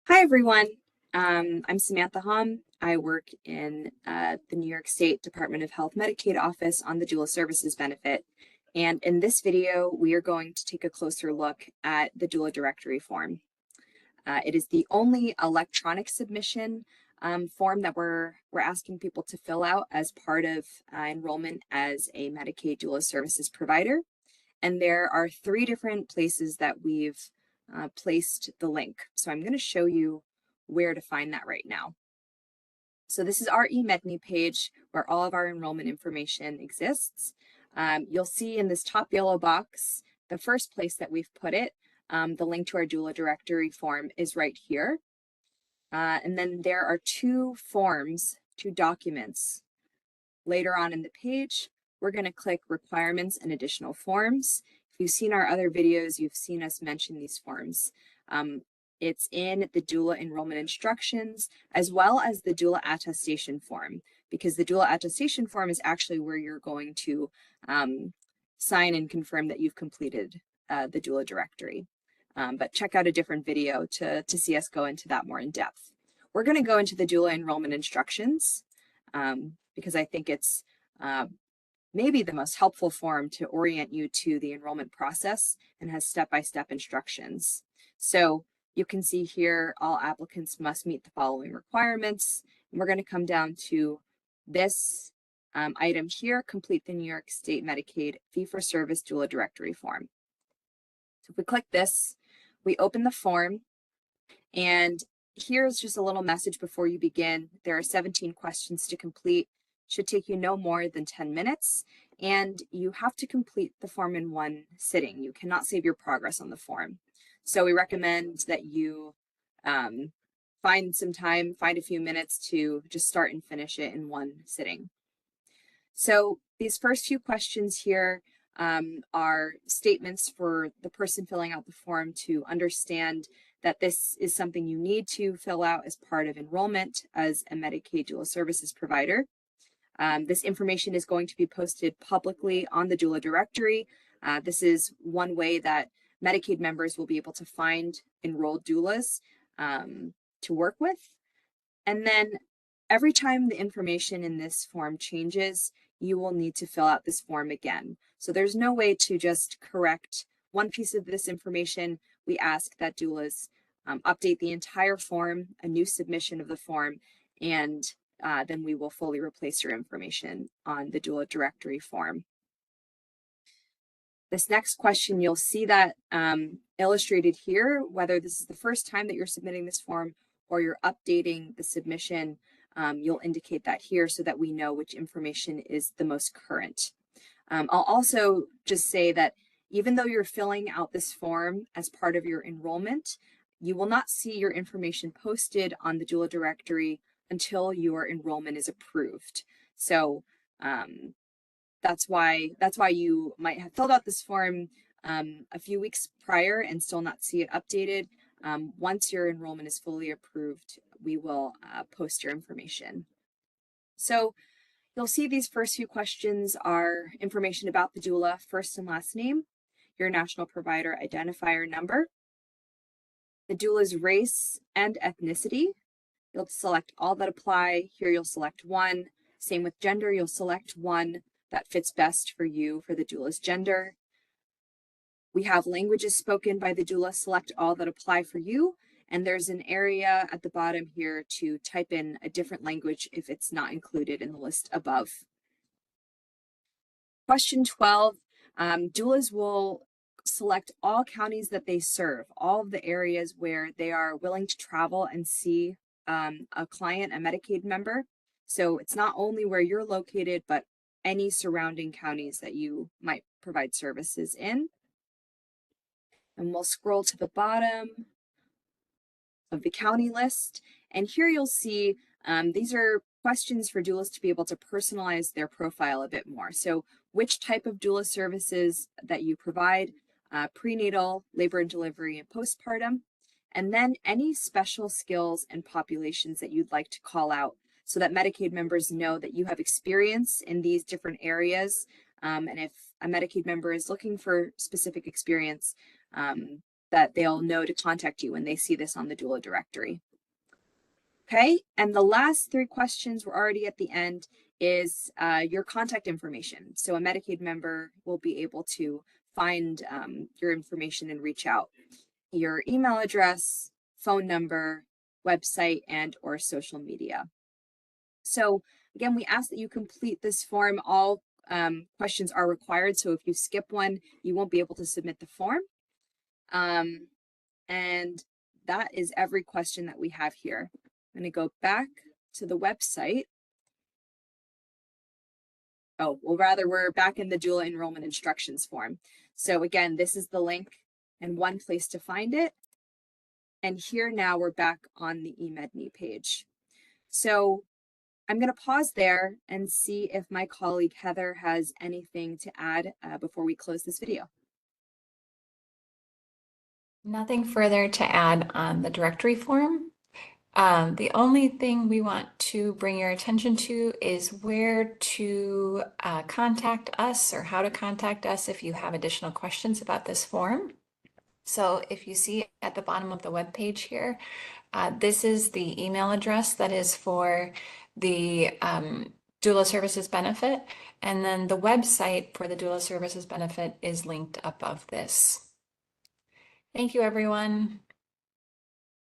Hi, everyone. I'm Samantha Hom. I work in the New York State Department of Health Medicaid office on the Doula Services benefit. And in this video, we are going to take a closer look at the Doula Directory form. It is the only electronic submission form that we're asking people to fill out as part of enrollment as a Medicaid Doula Services provider. And there are three different places that we've placed the link. So I'm going to show you where to find that right now. So this is our eMedNey page where all of our enrollment information exists. You'll see in this top yellow box, the first place that we've put it, the link to our doula directory form is right here. And then there are two forms, two documents. Later on in the page, we're going to click requirements and additional forms. If you've seen our other videos, you've seen us mention these forms. It's in the doula enrollment instructions, as well as the doula attestation form, because the doula attestation form is actually where you're going to sign and confirm that you've completed the doula directory. But check out a different video to see us go into that more in depth. We're going to go into the doula enrollment instructions because I think it's maybe the most helpful form to orient you to the enrollment process and has step-by-step instructions. So you can see here, all applicants must meet the following requirements. And we're going to come down to this item here, complete the New York State Medicaid fee-for-service doula directory form. So if we click this, we open the form, and here's just a little message before you begin. There are 17 questions to complete. Should take you no more than 10 minutes, and you have to complete the form in one sitting. You cannot save your progress on the form. So we recommend that you find some time, find a few minutes to just start and finish it in one sitting. So these first few questions here are statements for the person filling out the form to understand that this is something you need to fill out as part of enrollment as a Medicaid doula services provider. This information is going to be posted publicly on the doula directory. This is one way that Medicaid members will be able to find enrolled doulas to work with. And then every time the information in this form changes, you will need to fill out this form again. So there's no way to just correct one piece of this information. We ask that doulas update the entire form, a new submission of the form, and then we will fully replace your information on the doula directory form. This next question, you'll see that illustrated here, whether this is the first time that you're submitting this form or you're updating the submission, you'll indicate that here so that we know which information is the most current. I'll also just say that even though you're filling out this form as part of your enrollment, you will not see your information posted on the doula directory until your enrollment is approved. So that's why you might have filled out this form a few weeks prior and still not see it updated. Once your enrollment is fully approved, we will post your information. So you'll see these first few questions are information about the doula, first and last name, your national provider identifier number, the doula's race and ethnicity. You'll select all that apply. Here you'll select one. Same with gender, you'll select one that fits best for you for the doula's gender. We have languages spoken by the doula, select all that apply for you. And there's an area at the bottom here to type in a different language if it's not included in the list above. Question 12, doulas will select all counties that they serve, all of the areas where they are willing to travel and see a client, a Medicaid member. So it's not only where you're located, but any surrounding counties that you might provide services in. And we'll scroll to the bottom of the county list. And here you'll see these are questions for doulas to be able to personalize their profile a bit more. So which type of doula services that you provide, prenatal, labor and delivery, and postpartum, and then any special skills and populations that you'd like to call out so that Medicaid members know that you have experience in these different areas. And if a Medicaid member is looking for specific experience, that they'll know to contact you when they see this on the doula directory. Okay, and the last three questions, we're already at the end, is your contact information. So a Medicaid member will be able to find your information and reach out. Your email address, phone number, website, and or social media. So again, we ask that you complete this form. All questions are required. So if you skip one, you won't be able to submit the form. And that is every question that we have here. I'm going to go back to the website. Oh, well, rather, we're back in the doula enrollment instructions form. So again, this is the link and one place to find it. And here now we're back on the eMedMe page. So I'm going to pause there and see if my colleague Heather has anything to add before we close this video. Nothing further to add on the directory form. The only thing we want to bring your attention to is where to contact us or how to contact us if you have additional questions about this form. So if you see at the bottom of the web page here, this is the email address that is for the Doula Services Benefit, and then the website for the Doula Services Benefit is linked above this. Thank you, everyone.